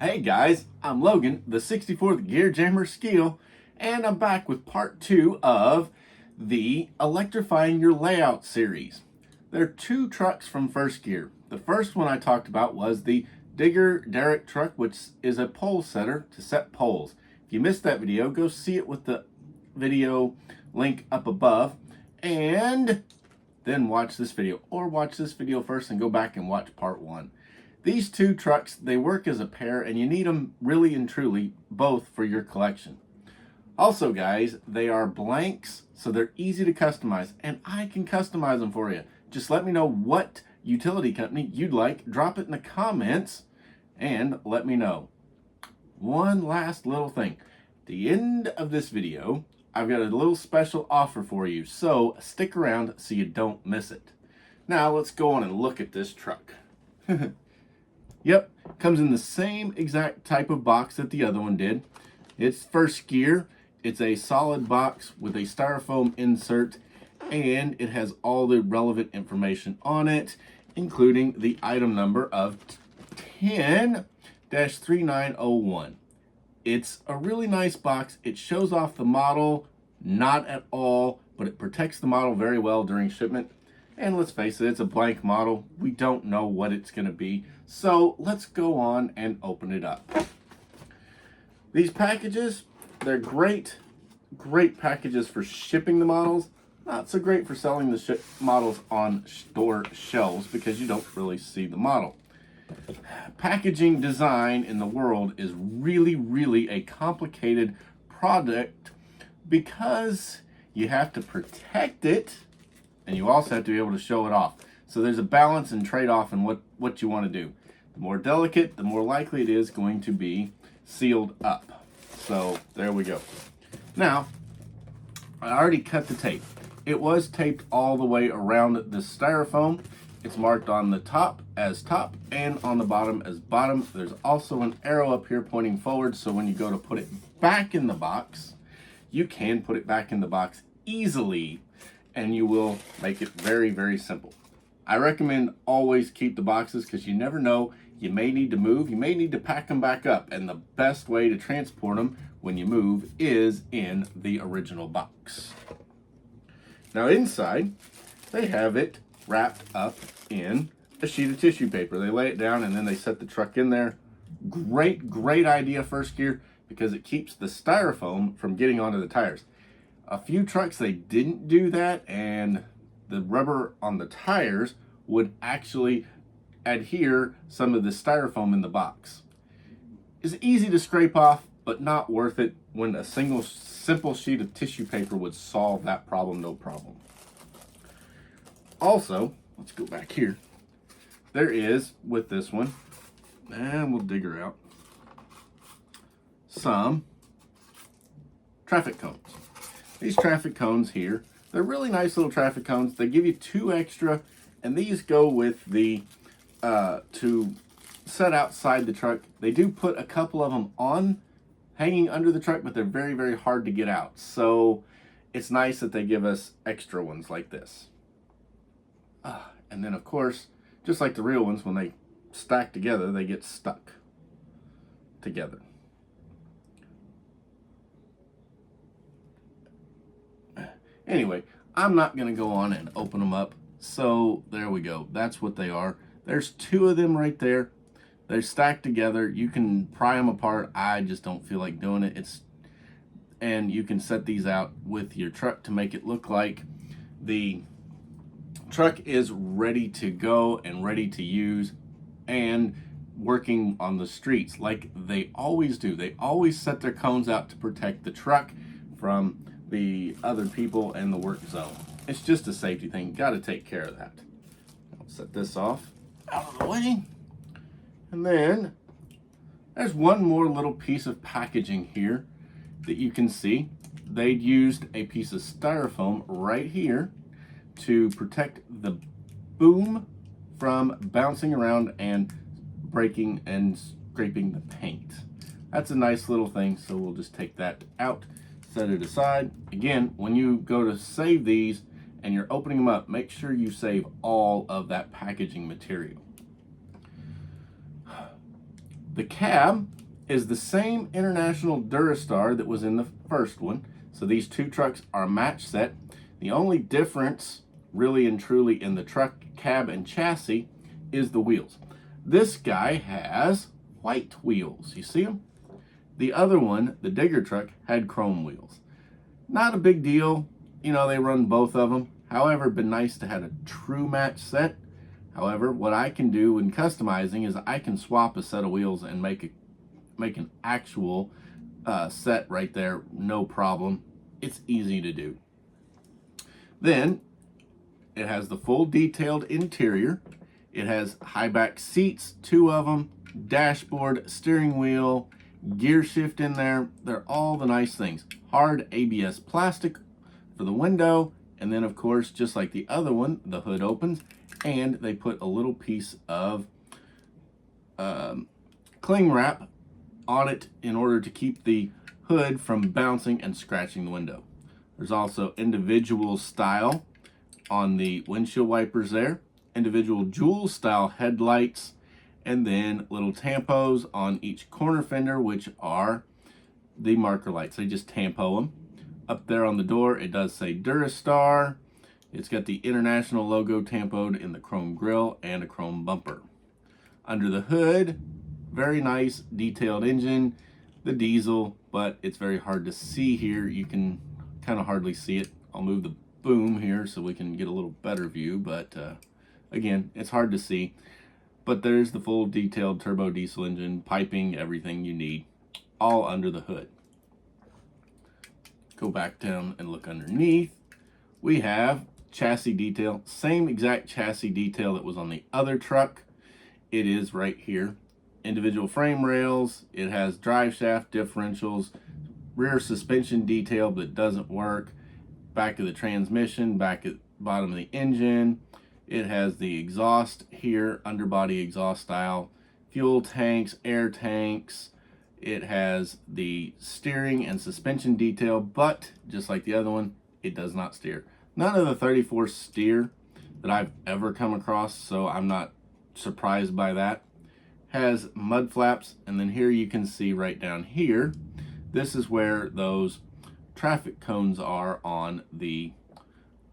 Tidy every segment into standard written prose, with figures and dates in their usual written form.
Hey guys, I'm Logan, the 64th Gear Jammer Skeel, and I'm back with part 2 of the Electrifying Your Layout series. There are two trucks from First Gear. The first one I talked about was the Digger Derrick truck, which is a pole setter to set poles. If you missed that video, go see it with the video link up above, and then watch this video, or watch this video first and go back and watch part 1. These two trucks, they work as a pair, and you need them really and truly both for your collection. Also guys, they are blanks, so they're easy to customize, and I can customize them for you. Just let me know what utility company you'd like, drop it in the comments, and let me know. One last little thing. At the end of this video, I've got a little special offer for you, so stick around so you don't miss it. Now let's go on and look at this truck. Yep, comes in the same exact type of box that the other one did. It's First Gear. It's a solid box with a styrofoam insert, and it has all the relevant information on it, including the item number of 10-3901. It's a really nice box. It shows off the model, not at all, but it protects the model very well during shipment. And let's face it, it's a blank model. We don't know what it's going to be. So let's go on and open it up. These packages, they're great packages for shipping the models. Not so great for selling the models on store shelves because you don't really see the model. Packaging design in the world is really a complicated product because you have to protect it, and you also have to be able to show it off. So there's a balance and trade-off in what you want to do. The more delicate, the more likely it is going to be sealed up. So there we go. Now, I already cut the tape. It was taped all the way around the styrofoam. It's marked on the top as top and on the bottom as bottom. There's also an arrow up here pointing forward, so when you go to put it back in the box, you can put it back in the box easily, and you will make it very simple. I recommend always keep the boxes because you never know. You may need to move, you may need to pack them back up, and the best way to transport them when you move is in the original box. Now inside, they have it wrapped up in a sheet of tissue paper. They lay it down and then they set the truck in there. Great idea, First Gear, because it keeps the styrofoam from getting onto the tires. A few trucks, they didn't do that, and the rubber on the tires would actually adhere some of the styrofoam in the box. It's easy to scrape off, but not worth it when a simple sheet of tissue paper would solve that problem, no problem. Also, let's go back here. There is, with this one, and we'll dig her out, some traffic cones. These traffic cones here, they're really nice little traffic cones. They give you 2 extra, and these go with the, to set outside the truck. They do put a couple of them on, hanging under the truck, but they're very hard to get out. So it's nice that they give us extra ones like this. And then of course, just like the real ones, when they stack together, they get stuck together. Anyway, I'm not going to go on and open them up. So there we go. That's what they are. There's 2 of them right there. They're stacked together. You can pry them apart. I just don't feel like doing it. And you can set these out with your truck to make it look like the truck is ready to go and ready to use and working on the streets like they always do. They always set their cones out to protect the truck from the other people and the work zone. It's just a safety thing. Got to take care of that. I'll set this off out of the way. And then there's one more little piece of packaging here that you can see. They used a piece of styrofoam right here to protect the boom from bouncing around and breaking and scraping the paint. That's a nice little thing, so we'll just take that out, set it aside. Again, when you go to save these and you're opening them up, make sure you save all of that packaging material. The cab is the same International DuraStar that was in the first one. So these two trucks are a match set. The only difference really and truly in the truck cab and chassis is the wheels. This guy has white wheels. You see them? The other one, the digger truck, had chrome wheels. Not a big deal. You know, they run both of them. However, it'd been nice to have a true match set. However, what I can do when customizing is I can swap a set of wheels and make an actual set right there, no problem. It's easy to do. Then it has the full detailed interior. It has high back seats, 2 of them, dashboard, steering wheel, gear shift in there. They're all the nice things. Hard ABS plastic for the window, and then of course, just like the other one, the hood opens and they put a little piece of cling wrap on it in order to keep the hood from bouncing and scratching the window. There's also individual style on the windshield wipers there, individual jewel style headlights, and then little tampos on each corner fender, which are the marker lights. They just tampo them. Up there on the door, it does say DuraStar. It's got the International logo tampoed in the chrome grille and a chrome bumper. Under the hood, very nice detailed engine, the diesel, but it's very hard to see here. You can kind of hardly see it. I'll move the boom here so we can get a little better view, but again, it's hard to see. But there's the full detailed turbo diesel engine, piping, everything you need, all under the hood. Go back down and look underneath. We have chassis detail, same exact chassis detail that was on the other truck. It is right here. Individual frame rails. It has drive shaft differentials, rear suspension detail that doesn't work, back of the transmission, back at bottom of the engine. It has the exhaust here, underbody exhaust style, fuel tanks, air tanks. It has the steering and suspension detail, but just like the other one, it does not steer. None of the 34 steer that I've ever come across, so I'm not surprised by that. Has mud flaps, and then here you can see right down here, this is where those traffic cones are on the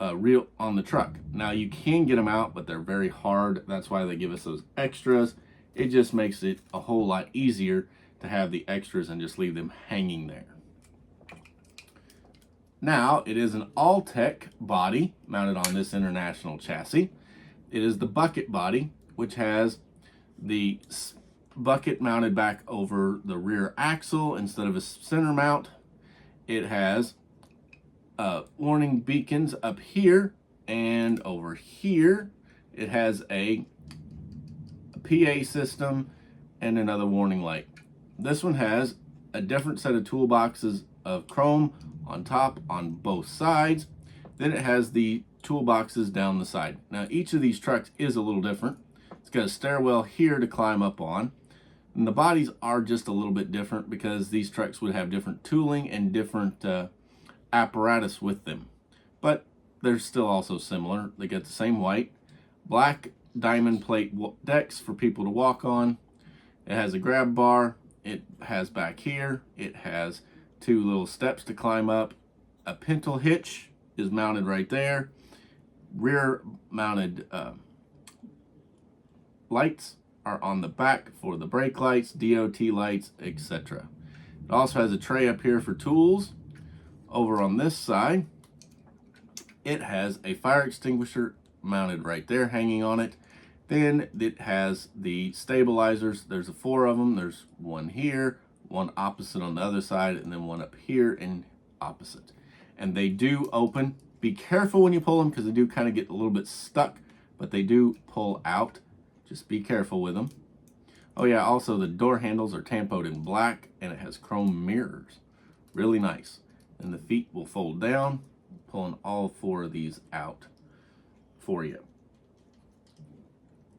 on the truck. Now you can get them out, but they're very hard. That's why they give us those extras. It just makes it a whole lot easier to have the extras and just leave them hanging there. Now, it is an Altec body mounted on this International chassis. It is the bucket body, which has the bucket mounted back over the rear axle instead of a center mount. It has warning beacons up here and over here. It has a PA system and another warning light. This one has a different set of toolboxes of chrome on top on both sides. Then it has the toolboxes down the side. Now each of these trucks is a little different. It's got a stairwell here to climb up on. And the bodies are just a little bit different because these trucks would have different tooling and different apparatus with them. But they're still also similar. They got the same white. Black diamond plate decks for people to walk on. It has a grab bar. It has back here. It has 2 little steps to climb up. A pintle hitch is mounted right there. Rear mounted lights are on the back for the brake lights, DOT lights, etc. It also has a tray up here for tools. Over on this side, it has a fire extinguisher mounted right there, hanging on it. Then it has the stabilizers. There's 4 of them. There's one here, one opposite on the other side, and then one up here and opposite. And they do open. Be careful when you pull them because they do kind of get a little bit stuck, but they do pull out. Just be careful with them. Oh yeah, also the door handles are tampoed in black and it has chrome mirrors. Really nice. And the feet will fold down, pulling all 4 of these out for you.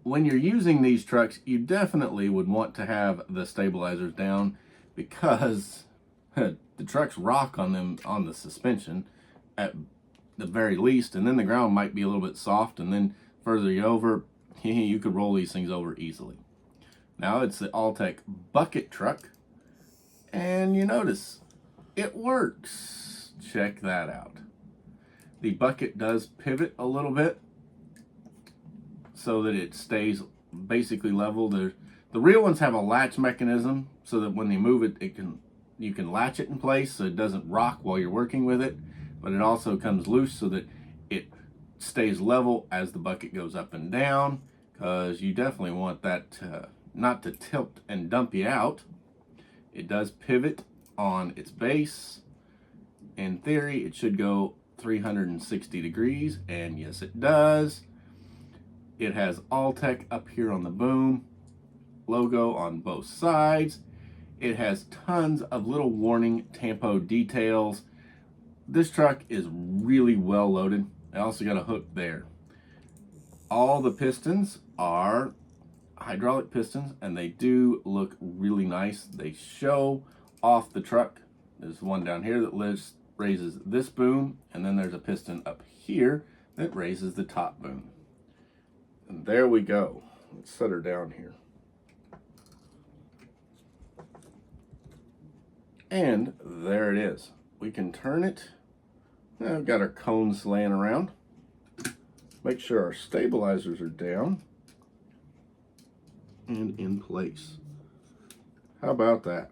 When you're using these trucks, you definitely would want to have the stabilizers down because the trucks rock on them on the suspension at the very least, and then the ground might be a little bit soft, and then further you over, you could roll these things over easily. Now it's the Altec bucket truck, and you notice it works. Check that out. The bucket does pivot a little bit so that it stays basically level. The real ones have a latch mechanism so that when they move it, you can latch it in place so it doesn't rock while you're working with it, but it also comes loose so that it stays level as the bucket goes up and down, because you definitely want that not to tilt and dump you out. It does pivot on its base. In theory, it should go 360 degrees, and yes, it does. It has Altec up here on the boom, logo on both sides. It has tons of little warning tampo details. This truck is really well loaded. I also got a hook there. All the pistons are hydraulic pistons, and they do look really nice. They show off the truck. There's one down here that raises this boom, and then there's a piston up here that raises the top boom. And there we go. Let's set her down here. And there it is. We can turn it. Now I've got our cones laying around. Make sure our stabilizers are down and in place. How about that?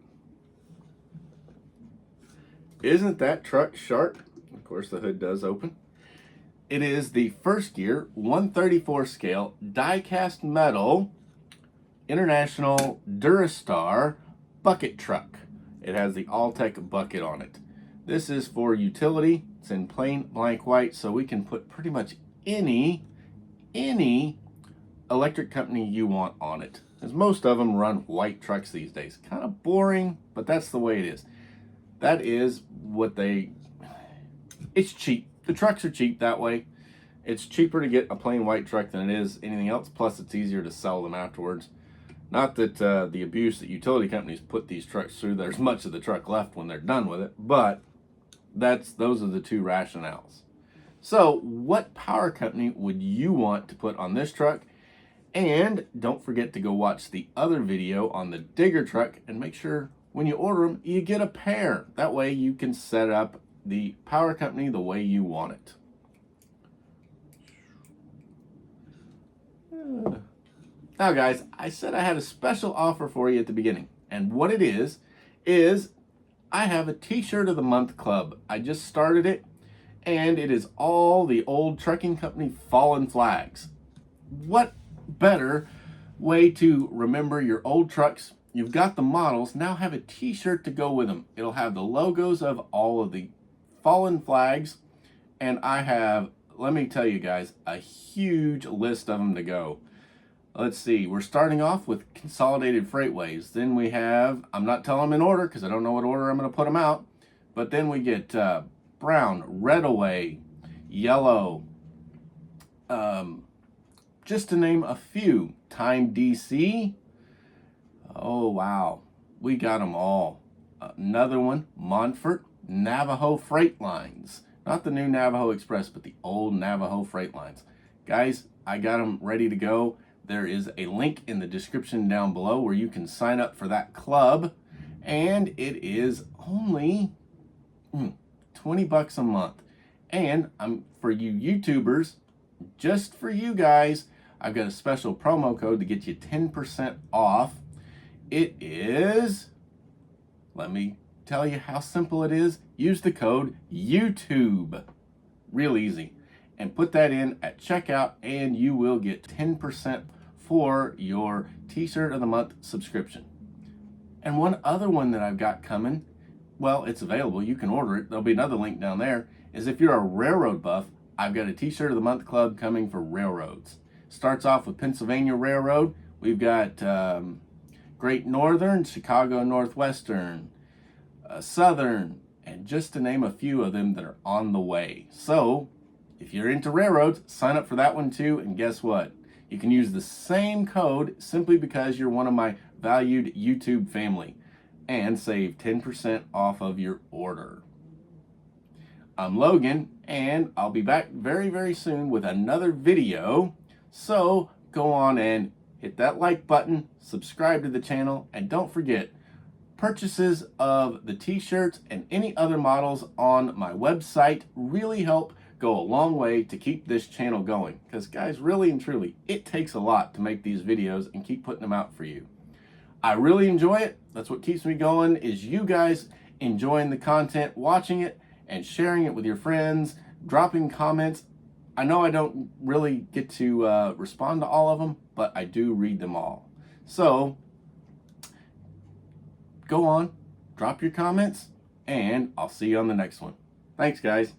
Isn't that truck sharp? Of course, the hood does open. It is the first year 1/34 scale die-cast metal International DuraStar bucket truck. It has the Altec bucket on it. This is for utility. It's in plain blank white, so we can put pretty much any electric company you want on it, as most of them run white trucks these days. Kind of boring, but that's the way it is. That is what it's cheap. The trucks are cheap that way. It's cheaper to get a plain white truck than it is anything else, plus it's easier to sell them afterwards. Not that the abuse that utility companies put these trucks through, there's much of the truck left when they're done with it, but those are the two rationales. So what power company would you want to put on this truck? And don't forget to go watch the other video on the digger truck, and make sure when you order them, you get a pair. That way you can set up the power company the way you want it. Now guys, I said I had a special offer for you at the beginning, and what it is I have a t-shirt of the month club. I just started it, and it is all the old trucking company fallen flags. What better way to remember your old trucks? You've got the models, now have a t-shirt to go with them. It'll have the logos of all of the fallen flags, and I have, let me tell you guys, a huge list of them to go. Let's see, we're starting off with Consolidated Freightways. Then we have, I'm not telling them in order because I don't know what order I'm going to put them out, but then we get brown, red away, yellow, just to name a few. Time DC. Oh wow, we got them all. Another one, Montfort, Navajo Freight Lines. Not the new Navajo Express, but the old Navajo Freight Lines. Guys, I got them ready to go. There is a link in the description down below where you can sign up for that club, and it is only 20 bucks a month. And for you YouTubers, just for you guys, I've got a special promo code to get you 10% off. It is, let me tell you how simple it is. Use the code YouTube. Real easy. And put that in at checkout, and you will get 10% for your t-shirt of the month subscription. And one other one that I've got coming, well, it's available, you can order it, there'll be another link down there, is if you're a railroad buff, I've got a t-shirt of the month club coming for railroads. Starts off with Pennsylvania Railroad. We've got Great Northern, Chicago Northwestern, Southern, and just to name a few of them that are on the way. So if you're into railroads, sign up for that one too, and guess what? You can use the same code simply because you're one of my valued YouTube family and save 10% off of your order. I'm Logan, and I'll be back very, very soon with another video. So go on and hit that like button, subscribe to the channel, and don't forget, purchases of the t-shirts and any other models on my website really help go a long way to keep this channel going. Because guys, really and truly, it takes a lot to make these videos and keep putting them out for you. I really enjoy it. That's what keeps me going, is you guys enjoying the content, watching it, and sharing it with your friends, dropping comments. I know I don't really get to respond to all of them, but I do read them all. So go on, drop your comments, and I'll see you on the next one. Thanks, guys.